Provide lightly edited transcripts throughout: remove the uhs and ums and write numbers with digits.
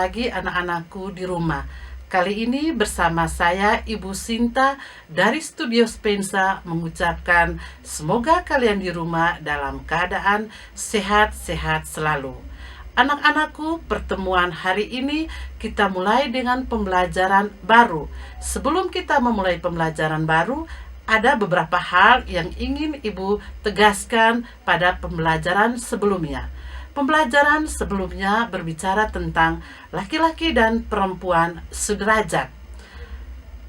lagi anak-anakku di rumah. Kali ini bersama saya Ibu Sinta dari Studio Spensa mengucapkan semoga kalian di rumah dalam keadaan sehat-sehat selalu. Anak-anakku, pertemuan hari ini kita mulai dengan pembelajaran baru. Sebelum kita memulai pembelajaran baru, ada beberapa hal yang ingin Ibu tegaskan pada pembelajaran sebelumnya. Pembelajaran sebelumnya berbicara tentang laki-laki dan perempuan sederajat.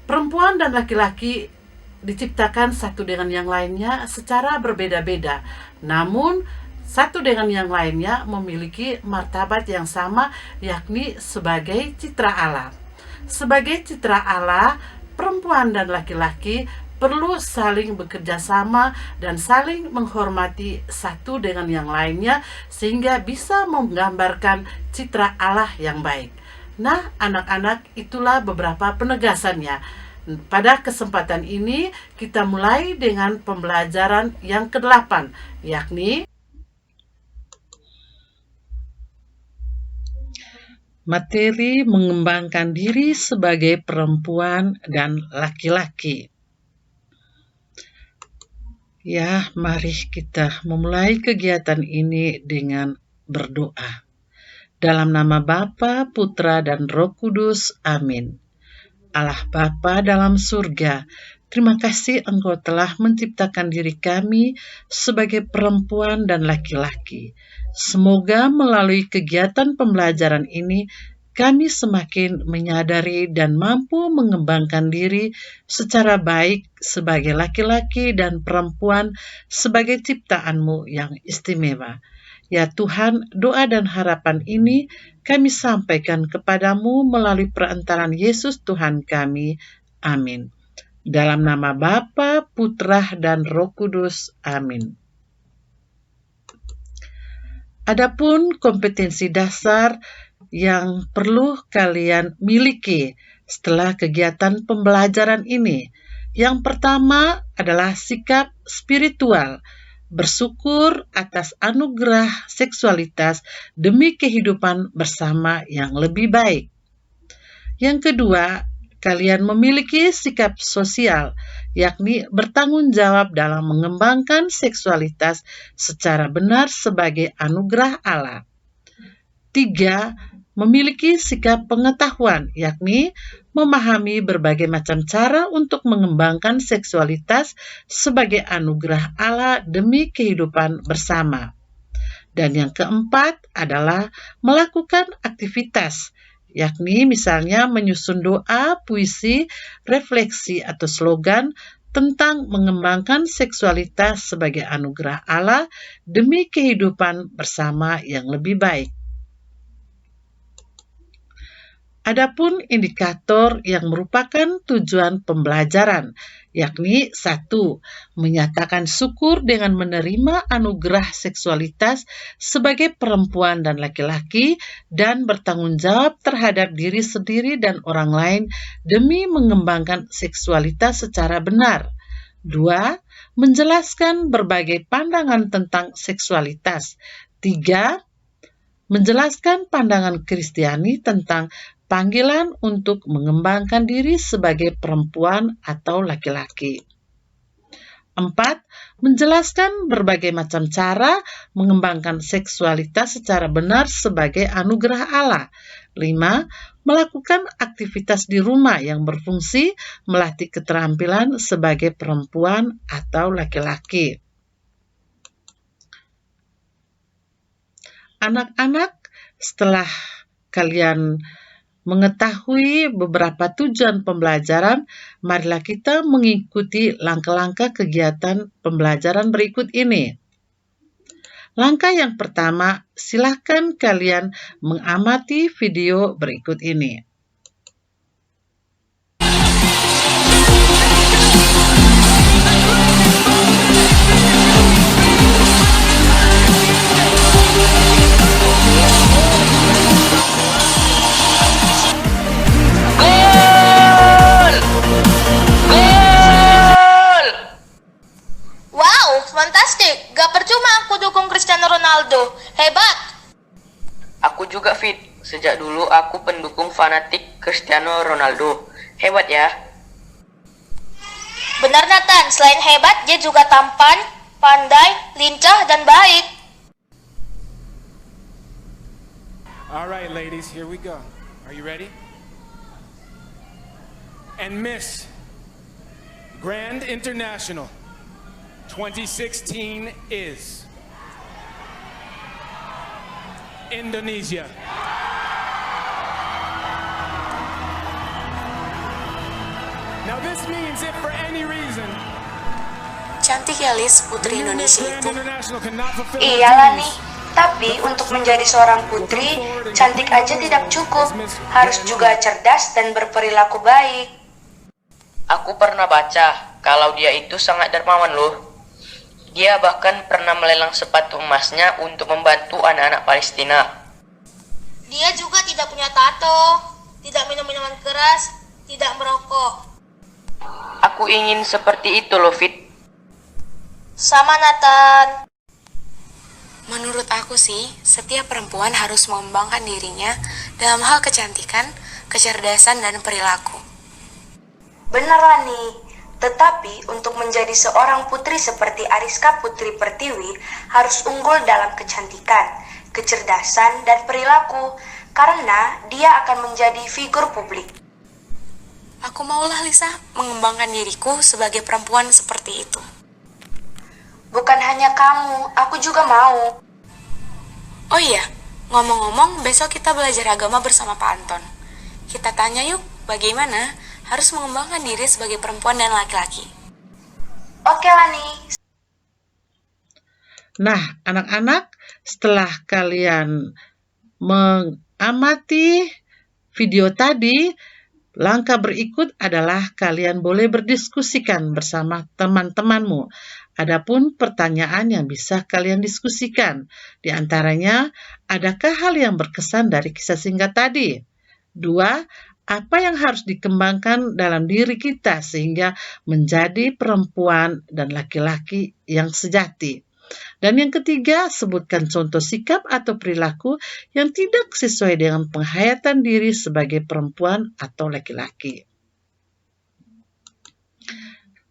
Perempuan dan laki-laki diciptakan satu dengan yang lainnya secara berbeda-beda. Namun, satu dengan yang lainnya memiliki martabat yang sama, yakni sebagai citra Allah. Sebagai citra Allah, perempuan dan laki-laki perlu saling bekerja sama dan saling menghormati satu dengan yang lainnya sehingga bisa menggambarkan citra Allah yang baik. Nah, anak-anak, itulah beberapa penegasannya. Pada kesempatan ini kita mulai dengan pembelajaran yang ke-8, yakni materi mengembangkan diri sebagai perempuan dan laki-laki. Ya, mari kita memulai kegiatan ini dengan berdoa. Dalam nama Bapa, Putra, dan Roh Kudus. Amin. Allah Bapa dalam surga, terima kasih Engkau telah menciptakan diri kami sebagai perempuan dan laki-laki. Semoga melalui kegiatan pembelajaran ini, kami semakin menyadari dan mampu mengembangkan diri secara baik sebagai laki-laki dan perempuan sebagai ciptaan-Mu yang istimewa. Ya Tuhan, doa dan harapan ini kami sampaikan kepadamu melalui perantaraan Yesus Tuhan kami. Amin. Dalam nama Bapa, Putra, dan Roh Kudus. Amin. Adapun kompetensi dasar yang perlu kalian miliki setelah kegiatan pembelajaran ini. Yang pertama adalah sikap spiritual, bersyukur atas anugerah seksualitas demi kehidupan bersama yang lebih baik. Yang kedua, kalian memiliki sikap sosial, yakni bertanggung jawab dalam mengembangkan seksualitas secara benar sebagai anugerah Allah. 3. Memiliki sikap pengetahuan, yakni memahami berbagai macam cara untuk mengembangkan seksualitas sebagai anugerah Allah demi kehidupan bersama. Dan yang keempat adalah melakukan aktivitas, yakni misalnya menyusun doa, puisi, refleksi, atau slogan tentang mengembangkan seksualitas sebagai anugerah Allah demi kehidupan bersama yang lebih baik. Adapun indikator yang merupakan tujuan pembelajaran, yakni 1. Menyatakan syukur dengan menerima anugerah seksualitas sebagai perempuan dan laki-laki dan bertanggung jawab terhadap diri sendiri dan orang lain demi mengembangkan seksualitas secara benar. 2. Menjelaskan berbagai pandangan tentang seksualitas. 3. Menjelaskan pandangan Kristiani tentang panggilan untuk mengembangkan diri sebagai perempuan atau laki-laki. 4. Menjelaskan berbagai macam cara mengembangkan seksualitas secara benar sebagai anugerah Allah. 5. Melakukan aktivitas di rumah yang berfungsi melatih keterampilan sebagai perempuan atau laki-laki. Anak-anak, setelah kalian mengetahui beberapa tujuan pembelajaran, marilah kita mengikuti langkah-langkah kegiatan pembelajaran berikut ini. Langkah yang pertama, silakan kalian mengamati video berikut ini. Fantastik, gak percuma aku dukung Cristiano Ronaldo. Hebat! Aku juga fit. Sejak dulu Dulu aku pendukung fanatik Cristiano Ronaldo. Hebat ya. Benar Nathan, selain hebat, dia juga tampan, pandai, lincah, dan baik. Alright ladies, here we go. Are you ready? And Miss Grand International 2016 is Indonesia. Now this means if for any reason Cantik ya Lis, putri Indonesia Grand itu. International cannot fulfill Iyalah nih, duties, tapi untuk menjadi seorang putri, cantik aja tidak cukup. Harus juga cerdas dan berperilaku baik. Aku pernah baca kalau dia itu sangat dermawan loh. Dia bahkan pernah melelang sepatu emasnya untuk membantu anak-anak Palestina. Dia juga tidak punya tato, tidak minum minuman keras, tidak merokok. Aku ingin seperti itu loh, Fit. Sama Nathan. Menurut aku sih, setiap perempuan harus mengembangkan dirinya dalam hal kecantikan, kecerdasan, dan perilaku. Benar nih, tetapi untuk menjadi seorang putri seperti Ariska Putri Pertiwi harus unggul dalam kecantikan, kecerdasan, dan perilaku karena dia akan menjadi figur publik. Aku maulah Lisa mengembangkan diriku sebagai perempuan seperti itu. Bukan hanya kamu, aku juga mau. Oh iya, ngomong-ngomong, besok kita belajar agama bersama Pak Anton. Kita tanya yuk, bagaimana harus mengembangkan diri sebagai perempuan dan laki-laki. Oke Lani. Nah, anak-anak, setelah kalian mengamati video tadi, langkah berikut adalah kalian boleh berdiskusikan bersama teman-temanmu. Adapun pertanyaan yang bisa kalian diskusikan, di antaranya, adakah hal yang berkesan dari kisah singkat tadi? 2. Apa yang harus dikembangkan dalam diri kita sehingga menjadi perempuan dan laki-laki yang sejati? Dan yang ketiga, sebutkan contoh sikap atau perilaku yang tidak sesuai dengan penghayatan diri sebagai perempuan atau laki-laki.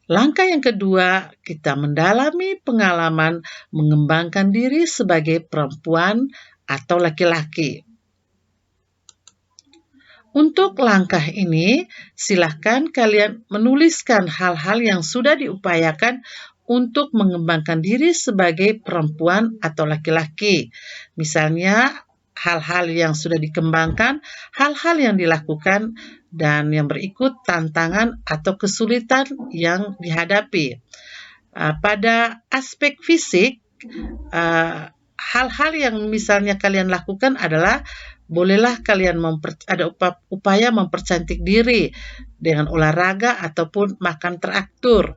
Langkah yang kedua, kita mendalami pengalaman mengembangkan diri sebagai perempuan atau laki-laki. Untuk langkah ini, silakan kalian menuliskan hal-hal yang sudah diupayakan untuk mengembangkan diri sebagai perempuan atau laki-laki. Misalnya, hal-hal yang sudah dikembangkan, hal-hal yang dilakukan, dan yang berikut tantangan atau kesulitan yang dihadapi. Pada aspek fisik, hal-hal yang misalnya kalian lakukan adalah bolehlah kalian ada upaya mempercantik diri dengan olahraga ataupun makan teratur.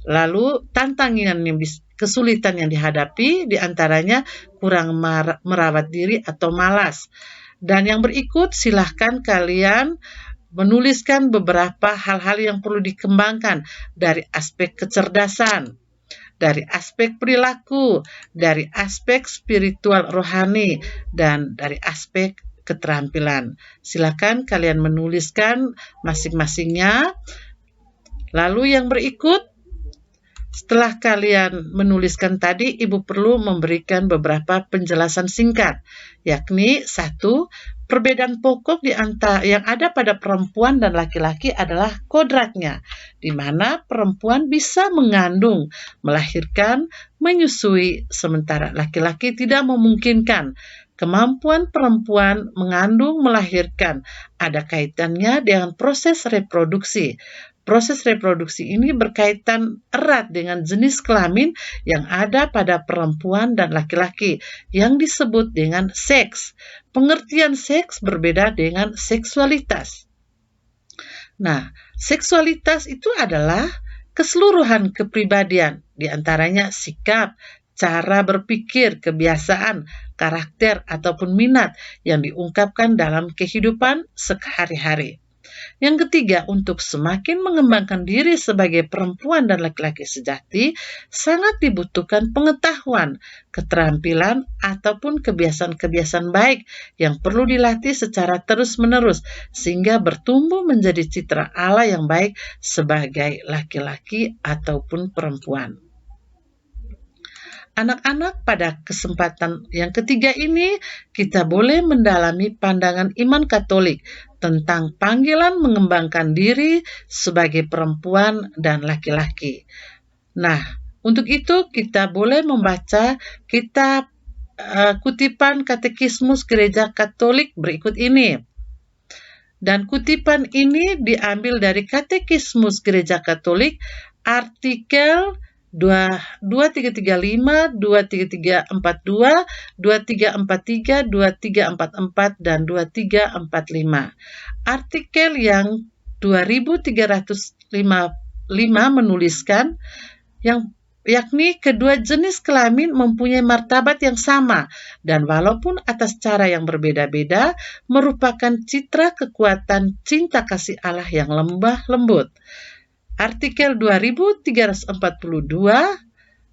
Lalu tantangan yang kesulitan yang dihadapi diantaranya kurang merawat diri atau malas. Dan yang berikut silahkan kalian menuliskan beberapa hal-hal yang perlu dikembangkan dari aspek kecerdasan, dari aspek perilaku, dari aspek spiritual rohani, dan dari aspek keterampilan. Silakan kalian menuliskan masing-masingnya. Lalu yang berikut, setelah kalian menuliskan tadi, Ibu perlu memberikan beberapa penjelasan singkat, yakni 1. Perbedaan pokok yang ada pada perempuan dan laki-laki adalah kodratnya, di mana perempuan bisa mengandung, melahirkan, menyusui, sementara laki-laki tidak memungkinkan. Kemampuan perempuan mengandung, melahirkan ada kaitannya dengan proses reproduksi. Proses reproduksi ini berkaitan erat dengan jenis kelamin yang ada pada perempuan dan laki-laki yang disebut dengan seks. Pengertian seks berbeda dengan seksualitas. Nah, seksualitas itu adalah keseluruhan kepribadian, di antaranya sikap, cara berpikir, kebiasaan, karakter, ataupun minat yang diungkapkan dalam kehidupan sehari-hari. Yang ketiga, untuk semakin mengembangkan diri sebagai perempuan dan laki-laki sejati, sangat dibutuhkan pengetahuan, keterampilan, ataupun kebiasaan-kebiasaan baik yang perlu dilatih secara terus-menerus, sehingga bertumbuh menjadi citra Allah yang baik sebagai laki-laki ataupun perempuan. Anak-anak, pada kesempatan yang ketiga ini, kita boleh mendalami pandangan iman Katolik tentang panggilan mengembangkan diri sebagai perempuan dan laki-laki. Nah, untuk itu kita boleh membaca kitab kutipan Katekismus Gereja Katolik berikut ini. Dan kutipan ini diambil dari Katekismus Gereja Katolik, artikel 2335, 2342, 2343, 2344, dan 2345. Artikel yang 2305 menuliskan yakni kedua jenis kelamin mempunyai martabat yang sama, dan walaupun atas cara yang berbeda-beda, merupakan citra kekuatan cinta kasih Allah yang lembah lembut. Artikel 2342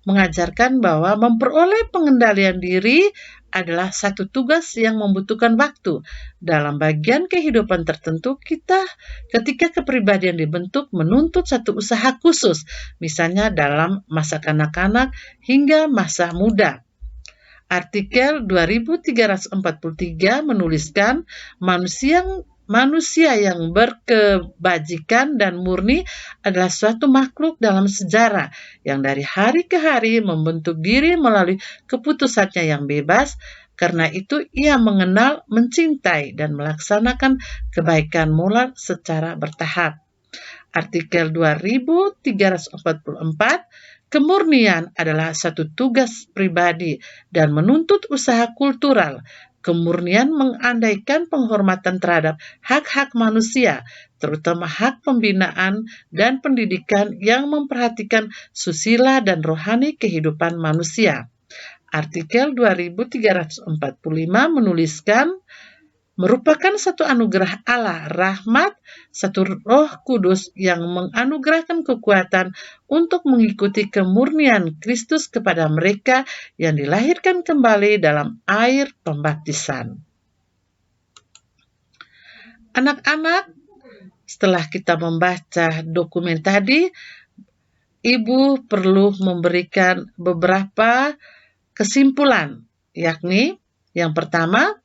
mengajarkan bahwa memperoleh pengendalian diri adalah satu tugas yang membutuhkan waktu. Dalam bagian kehidupan tertentu, ketika kepribadian dibentuk menuntut satu usaha khusus, misalnya dalam masa kanak-kanak hingga masa muda. Artikel 2343 menuliskan manusia yang berkebajikan dan murni adalah suatu makhluk dalam sejarah yang dari hari ke hari membentuk diri melalui keputusannya yang bebas. Karena itu ia mengenal, mencintai, dan melaksanakan kebaikan moral secara bertahap. Artikel 2344, kemurnian adalah satu tugas pribadi dan menuntut usaha kultural. Kemurnian mengandaikan penghormatan terhadap hak-hak manusia, terutama hak pembinaan dan pendidikan yang memperhatikan susila dan rohani kehidupan manusia. Artikel 2345 menuliskan, merupakan satu anugerah Allah, rahmat, satu Roh Kudus yang menganugerahkan kekuatan untuk mengikuti kemurnian Kristus kepada mereka yang dilahirkan kembali dalam air pembaptisan. Anak-anak, setelah kita membaca dokumen tadi, Ibu perlu memberikan beberapa kesimpulan, yakni yang pertama,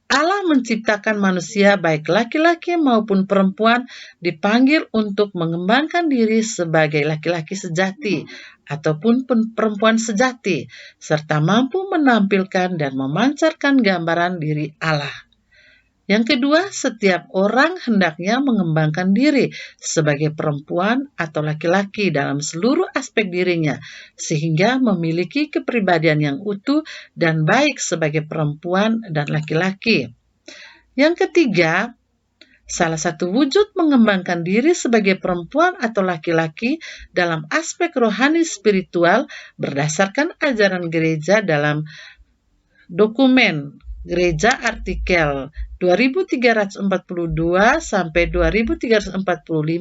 Allah menciptakan manusia baik laki-laki maupun perempuan dipanggil untuk mengembangkan diri sebagai laki-laki sejati ataupun perempuan sejati, serta mampu menampilkan dan memancarkan gambaran diri Allah. Yang kedua, setiap orang hendaknya mengembangkan diri sebagai perempuan atau laki-laki dalam seluruh aspek dirinya, sehingga memiliki kepribadian yang utuh dan baik sebagai perempuan dan laki-laki. Yang ketiga, salah satu wujud mengembangkan diri sebagai perempuan atau laki-laki dalam aspek rohani spiritual berdasarkan ajaran gereja dalam dokumen gereja artikel 2342 sampai 2345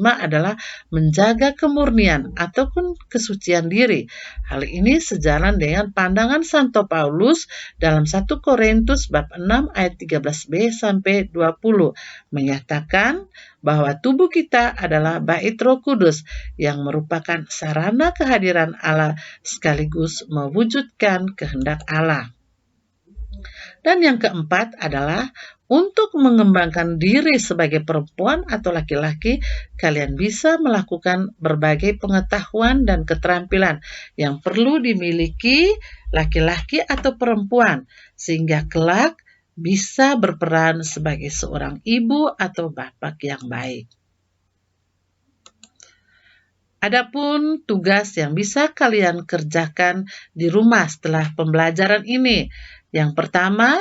adalah menjaga kemurnian ataupun kesucian diri. Hal ini sejalan dengan pandangan Santo Paulus dalam 1 Korintus bab 6 ayat 13b sampai 20, menyatakan bahwa tubuh kita adalah bait Roh Kudus yang merupakan sarana kehadiran Allah sekaligus mewujudkan kehendak Allah. Dan yang keempat adalah untuk mengembangkan diri sebagai perempuan atau laki-laki, kalian bisa melakukan berbagai pengetahuan dan keterampilan yang perlu dimiliki laki-laki atau perempuan, sehingga kelak bisa berperan sebagai seorang ibu atau bapak yang baik. Adapun tugas yang bisa kalian kerjakan di rumah setelah pembelajaran ini, yang pertama,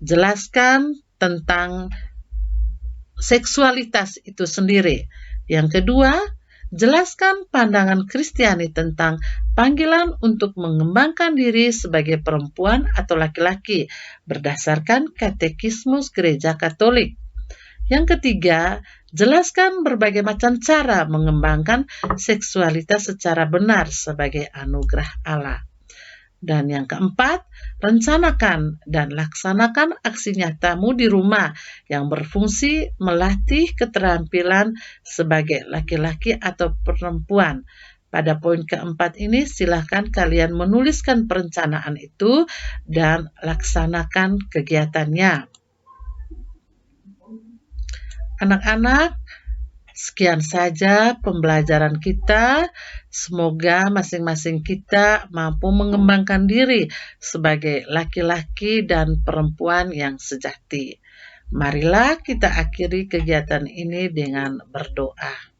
jelaskan tentang seksualitas itu sendiri. Yang kedua, jelaskan pandangan Kristiani tentang panggilan untuk mengembangkan diri sebagai perempuan atau laki-laki berdasarkan Katekismus Gereja Katolik. Yang ketiga, jelaskan berbagai macam cara mengembangkan seksualitas secara benar sebagai anugerah Allah. Dan yang keempat, rencanakan dan laksanakan aksi nyatamu di rumah yang berfungsi melatih keterampilan sebagai laki-laki atau perempuan. Pada poin keempat ini, silakan kalian menuliskan perencanaan itu dan laksanakan kegiatannya. Anak-anak, sekian saja pembelajaran kita. Semoga masing-masing kita mampu mengembangkan diri sebagai laki-laki dan perempuan yang sejati. Marilah kita akhiri kegiatan ini dengan berdoa.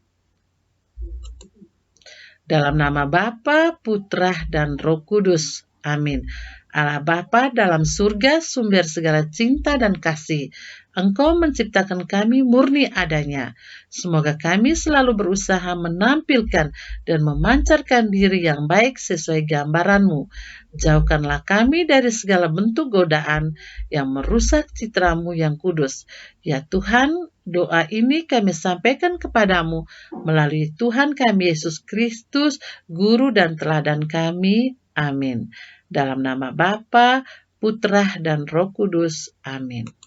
Dalam nama Bapa, Putra, dan Roh Kudus. Amin. Allah Bapa dalam surga, sumber segala cinta dan kasih. Engkau menciptakan kami murni adanya. Semoga kami selalu berusaha menampilkan dan memancarkan diri yang baik sesuai gambaran-Mu. Jauhkanlah kami dari segala bentuk godaan yang merusak citra-Mu yang kudus. Ya Tuhan, doa ini kami sampaikan kepadamu melalui Tuhan kami Yesus Kristus, Guru dan Teladan kami. Amin. Dalam nama Bapa, Putra, dan Roh Kudus. Amin.